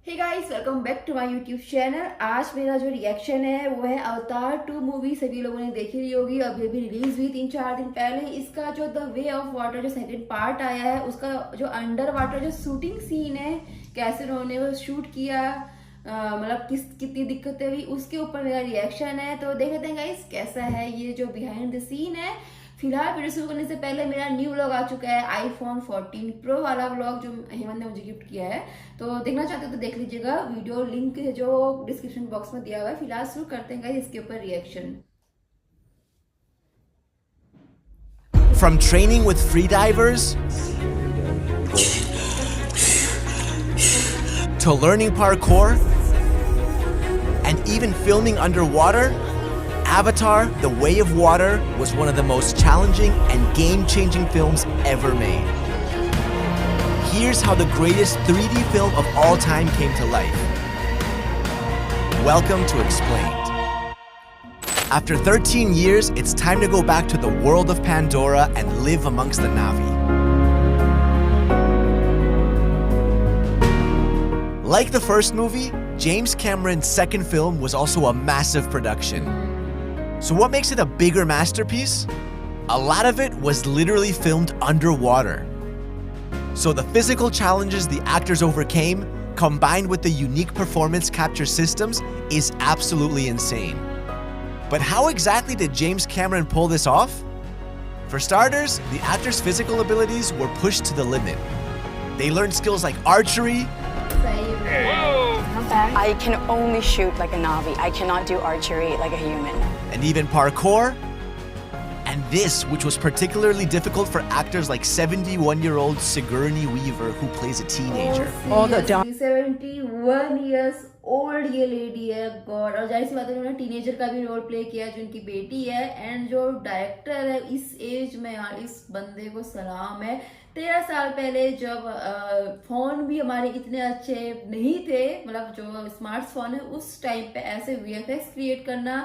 Hey guys, welcome back to my YouTube channel. आज मेरा जो रिएक्शन है वो है अवतार 2 मूवी। सभी लोगों ने देखी रही होगी, अभी अभी रिलीज हुई 3-4 दिन पहले। इसका जो द वे ऑफ वाटर जो सेकंड पार्ट आया है, उसका जो अंडर वाटर जो शूटिंग सीन है, कैसे उन्होंने वो शूट किया, मतलब कितनी दिक्कतें हुई, उसके ऊपर मेरा रिएक्शन है। तो देख लेते हैं गाइस कैसा है ये जो बिहाइंड द सीन है। फिलहाल वीडियो शुरू करने से पहले मेरा न्यू व्लॉग आ चुका है, आईफोन 14 प्रो वाला व्लॉग जो हेमंत ने मुझे गिफ्ट किया है। तो देखना चाहते हो तो देख लीजिएगा, वीडियो लिंक जो डिस्क्रिप्शन बॉक्स में दिया हुआ है। फिलहाल शुरू करते हैं गाइस इसके ऊपर reaction. From training with freedivers to learning parkour and even filming underwater, Avatar: The Way of Water was one of the most challenging and game-changing films ever made. Here's how the greatest 3D film of all time came to life. Welcome to Explained. After 13 years, it's time to go back to the world of Pandora and live amongst the Na'vi. Like the first movie, James Cameron's second film was also a massive production. So what makes it a bigger masterpiece? A lot of it was literally filmed underwater. So the physical challenges the actors overcame, combined with the unique performance capture systems, is absolutely insane. But how exactly did James Cameron pull this off? For starters, the actors' physical abilities were pushed to the limit. They learned skills like archery. I can only shoot like a Na'vi. I cannot do archery like a human. And even parkour. And this, which was particularly difficult for actors like 71-year-old Sigourney Weaver, who plays a teenager. All the 71 years old ये lady है, God. और जाहिर सी बात है उन्होंने teenager का भी role play किया जो उनकी बेटी है। एंड जो डायरेक्टर है इस एज में, यार इस बंदे को सलाम है। 13 साल पहले जब फोन भी हमारे इतने अच्छे नहीं थे, मतलब जो स्मार्टफोन है, उस टाइम पे ऐसे वीएफएक्स क्रिएट करना,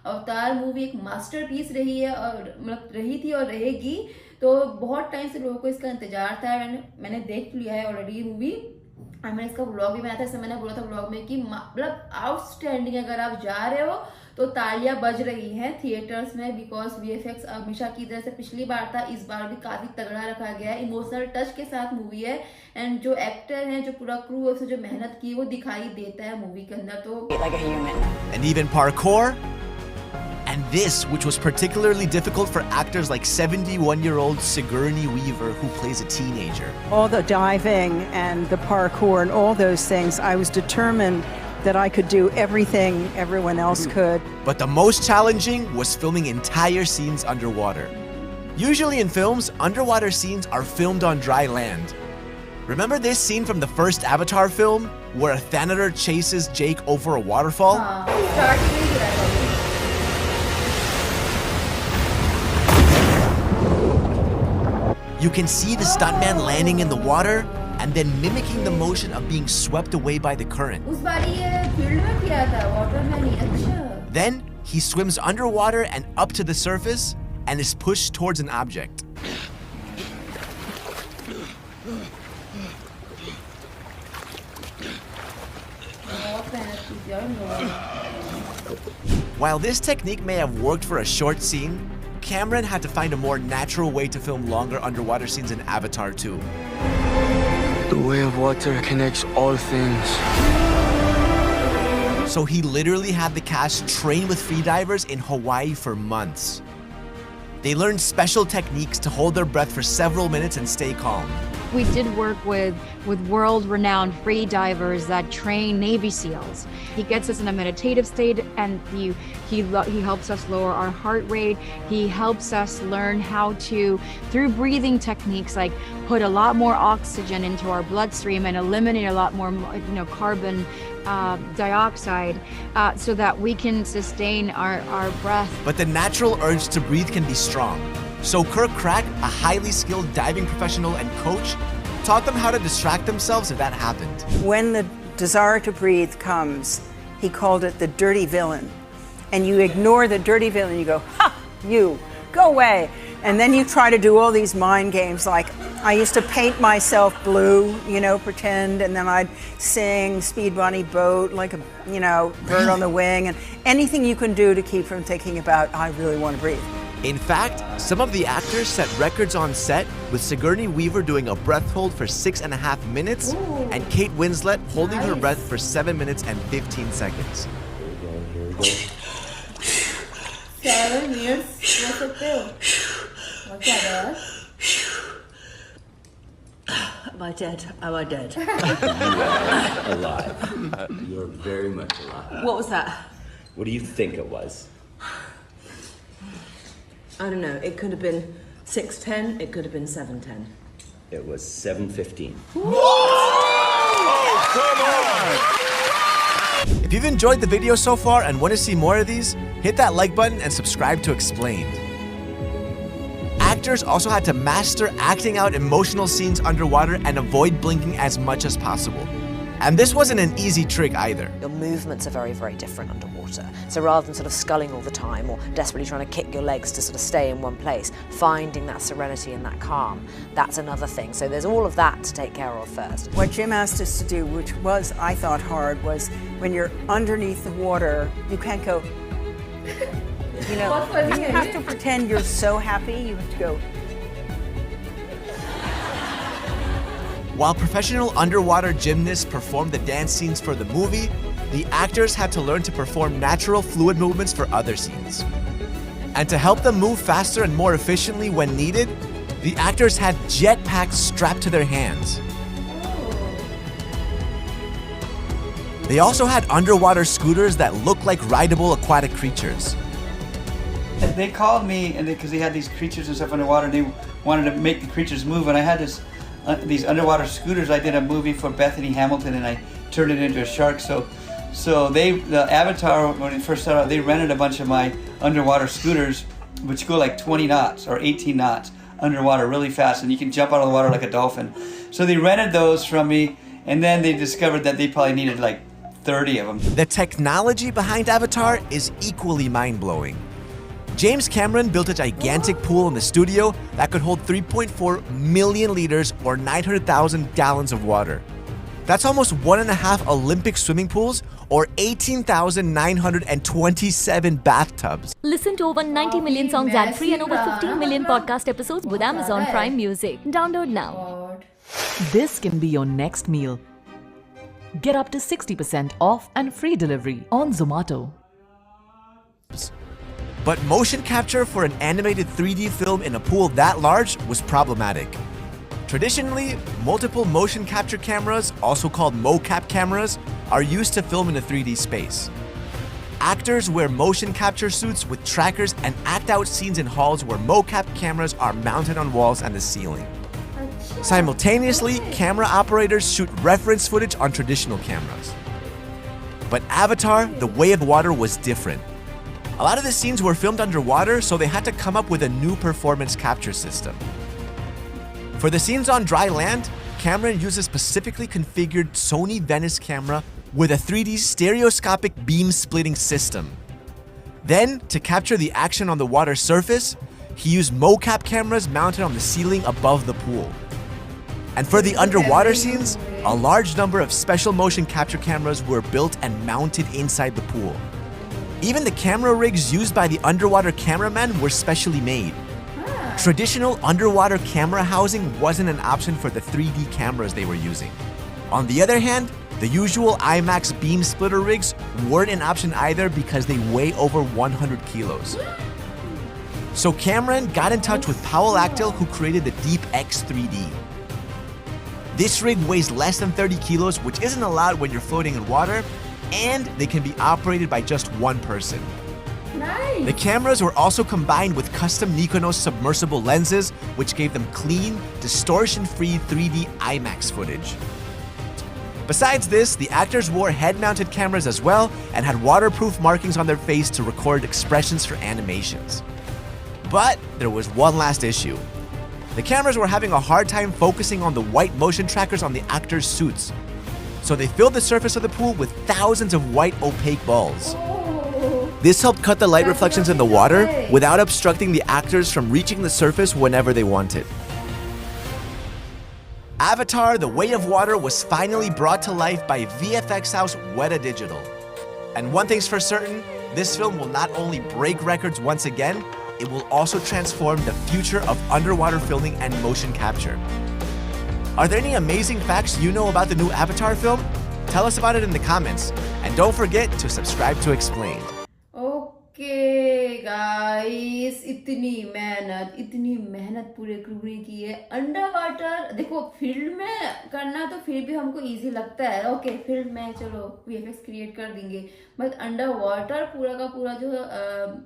अवतार मूवी एक मास्टरपीस रही है और मतलब रही थी और रहेगी। तो बहुत टाइम से लोगों को इसका इंतजार था। मैंने देख लिया है ऑलरेडी मूवी, और मैंने इसका व्लॉग भी बनाया था। इससे मैंने बोला था व्लॉग में कि मतलब आउटस्टैंडिंग, अगर आप जा रहे हो तो तालियां बज रही हैं थिएटर्स में, बिकॉज वीएफएक्स हमेशा की तरह से पिछली बार था, इस बार भी काफी तगड़ा रखा गया है। इमोशनल टच के साथ मूवी है। एंड जो एक्टर हैं, जो पूरा क्रू है, उसने जो मेहनत की है वो दिखाई देता है मूवी के अंदर। तो Like a human. And even parkour. And this, which was particularly difficult for actors like 71-year-old Sigourney Weaver, who plays a teenager. All the diving and the parkour and all those things, I was determined that I could do everything everyone else could. But the most challenging was filming entire scenes underwater. Usually in films, underwater scenes are filmed on dry land. Remember this scene from the first Avatar film, where Thanator chases Jake over a waterfall? Start में ही रहा है। You can see the stuntman landing in the water and then mimicking the motion of being swept away by the current. उस बार ये field में किया था, water में नहीं। अच्छा, Then, he swims underwater and up to the surface and is pushed towards an object. बहुत मेहनत की थी यार इन लोगों ने। While this technique may have worked for a short scene, Cameron had to find a more natural way to film longer underwater scenes in Avatar 2. The way of water connects all things. So he literally had the cast train with freedivers in Hawaii for months. They learned special techniques to hold their breath for several minutes and stay calm. We did work with world-renowned free divers that train Navy SEALs. He gets us in a meditative state, and he helps us lower our heart rate. He helps us learn how to, through breathing techniques, like put a lot more oxygen into our bloodstream and eliminate a lot more, carbon dioxide, so that we can sustain our breath. But the natural urge to breathe can be strong. So Kirk Crack, a highly skilled diving professional and coach, taught them how to distract themselves if that happened. When the desire to breathe comes, he called it the dirty villain. And you ignore the dirty villain, you go, ha, you, go away. And then you try to do all these mind games like, I used to paint myself blue, pretend, and then I'd sing Speed Bunny Boat like a, bird on the wing, and anything you can do to keep from thinking about, I really want to breathe. In fact, some of the actors set records on set, with Sigourney Weaver doing a breath hold for 6.5 minutes, and Kate Winslet holding her breath for 7 minutes and 15 seconds. 7 minutes बोल सकते हो? और क्या डर? Am I dead? Am I dead? Alive. You're very much alive. What was that? What do you think it was? I don't know. It could have been 6:10. It could have been 7:10. It was 7:15. If you've enjoyed the video so far and want to see more of these, hit that like button and subscribe to Explained. Actors also had to master acting out emotional scenes underwater and avoid blinking as much as possible. And this wasn't an easy trick either. Your movements are very, very different underwater. So rather than sort of sculling all the time or desperately trying to kick your legs to sort of stay in one place, finding that serenity and that calm, that's another thing. So there's all of that to take care of first. What Jim asked us to do, which was, I thought, hard, was when you're underneath the water, you can't go, you have to pretend you're so happy, you have to go. While professional underwater gymnasts performed the dance scenes for the movie, the actors had to learn to perform natural fluid movements for other scenes. And to help them move faster and more efficiently when needed, the actors had jetpacks strapped to their hands. They also had underwater scooters that looked like rideable aquatic creatures. They called me and because they had these creatures and stuff underwater, and they wanted to make the creatures move, and I had these underwater scooters. I did a movie for Bethany Hamilton, and I turned it into a shark. So the Avatar, when it first started out, they rented a bunch of my underwater scooters, which go like 20 knots or 18 knots underwater really fast, and you can jump out of the water like a dolphin. So they rented those from me, and then they discovered that they probably needed like 30 of them. The technology behind Avatar is equally mind-blowing. James Cameron built a gigantic pool in the studio that could hold 3.4 million liters or 900,000 gallons of water. That's almost 1.5 Olympic swimming pools or 18,927 bathtubs. Listen to over 90 million songs ad-free and over 15 million podcast episodes with Amazon Prime Music. Download now. This can be your next meal. Get up to 60% off and free delivery on Zomato. But motion capture for an animated 3D film in a pool that large was problematic. Traditionally, multiple motion capture cameras, also called mocap cameras, are used to film in a 3D space. Actors wear motion capture suits with trackers and act out scenes in halls where mocap cameras are mounted on walls and the ceiling. Simultaneously, camera operators shoot reference footage on traditional cameras. But Avatar: The Way of Water was different. A lot of the scenes were filmed underwater, so they had to come up with a new performance capture system. For the scenes on dry land, Cameron used a specifically configured Sony Venice camera with a 3D stereoscopic beam splitting system. Then, to capture the action on the water surface, he used mocap cameras mounted on the ceiling above the pool. And for the underwater scenes, a large number of special motion capture cameras were built and mounted inside the pool. Even the camera rigs used by the underwater cameramen were specially made. Traditional underwater camera housing wasn't an option for the 3D cameras they were using. On the other hand, the usual IMAX beam splitter rigs weren't an option either because they weigh over 100 kilos. So Cameron got in touch with Powell Actil, who created the DeepX 3D. This rig weighs less than 30 kilos, which isn't a lot when you're floating in water, and they can be operated by just one person. Nice. The cameras were also combined with custom Nikonos submersible lenses, which gave them clean, distortion-free 3D IMAX footage. Besides this, the actors wore head-mounted cameras as well and had waterproof markings on their face to record expressions for animations. But there was one last issue. The cameras were having a hard time focusing on the white motion trackers on the actors' suits. So they filled the surface of the pool with thousands of white opaque balls. This helped cut the light reflections in the water without obstructing the actors from reaching the surface whenever they wanted. Avatar: The Way of Water was finally brought to life by VFX house Weta Digital. And one thing's for certain, this film will not only break records once again, it will also transform the future of underwater filming and motion capture. Are there any amazing facts you know about the new Avatar film? Tell us about it in the comments. And don't forget to subscribe to Explain. Okay guys, इतनी मेहनत पूरे crew ने की है। Under water देखो, field में करना तो फिर भी हमको इजी लगता है, ओके फील्ड में चलो वीएफएक्स क्रिएट कर देंगे, बट अंडर वाटर पूरा का पूरा जो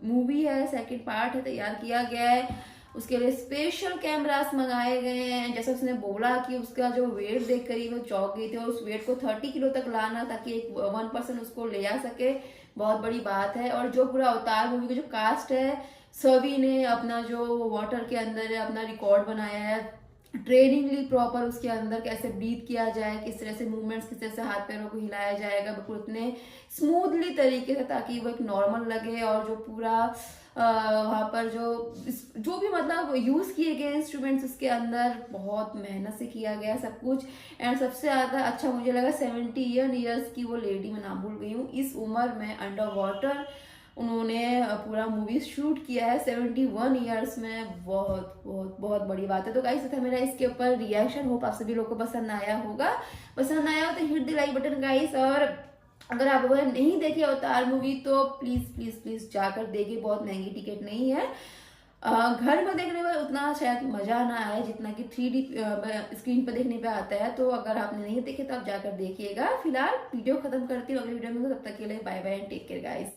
मूवी है, सेकंड पार्ट है, तैयार किया गया है। उसके लिए स्पेशल कैमरास मंगाए गए हैं। जैसे उसने बोला कि उसका जो वेट देख कर ही वो चौंक गई थी, और उस वेट को 30 किलो तक लाना ताकि एक 1% उसको ले आ सके, बहुत बड़ी बात है। और जो पूरा अवतार मूवी का जो कास्ट है, सभी ने अपना जो वाटर के अंदर है अपना रिकॉर्ड बनाया है, ट्रेनिंगली प्रॉपर उसके अंदर कैसे ब्रीथ किया जाए, किस तरह से मूवमेंट्स, किस तरह से हाथ पैरों को हिलाया जाएगा बिल्कुल उतने स्मूथली तरीके से ताकि वो एक नॉर्मल लगे। और जो पूरा वहाँ पर जो भी मतलब यूज़ किए गए इंस्ट्रूमेंट्स उसके अंदर बहुत मेहनत से किया गया सब कुछ। एंड सबसे ज़्यादा अच्छा मुझे लगा 71 ईयर्स की वो लेडी, मैं नाम भूल गई हूँ, इस उम्र में अंडर वाटर उन्होंने पूरा मूवी शूट किया है 71 ईयर्स में। बहुत बहुत बहुत बड़ी बात है। तो गाइस था मेरा इसके ऊपर रिएक्शन, होप आप सभी लोगों को पसंद आया होगा। पसंद आया हो तो hit the like button guys, और अगर आप लोगों ने नहीं देखी अवतार मूवी तो प्लीज प्लीज प्लीज जाकर देखिए, बहुत महंगी टिकट नहीं है। घर में देखने में उतना शायद मजा ना आए जितना कि 3D स्क्रीन पर देखने पे आता है। तो अगर आपने नहीं देखे तो आप जाकर देखिएगा। फिलहाल वीडियो खत्म करती हूँ, अगले वीडियो में, तब तक के लिए bye bye and take care guys.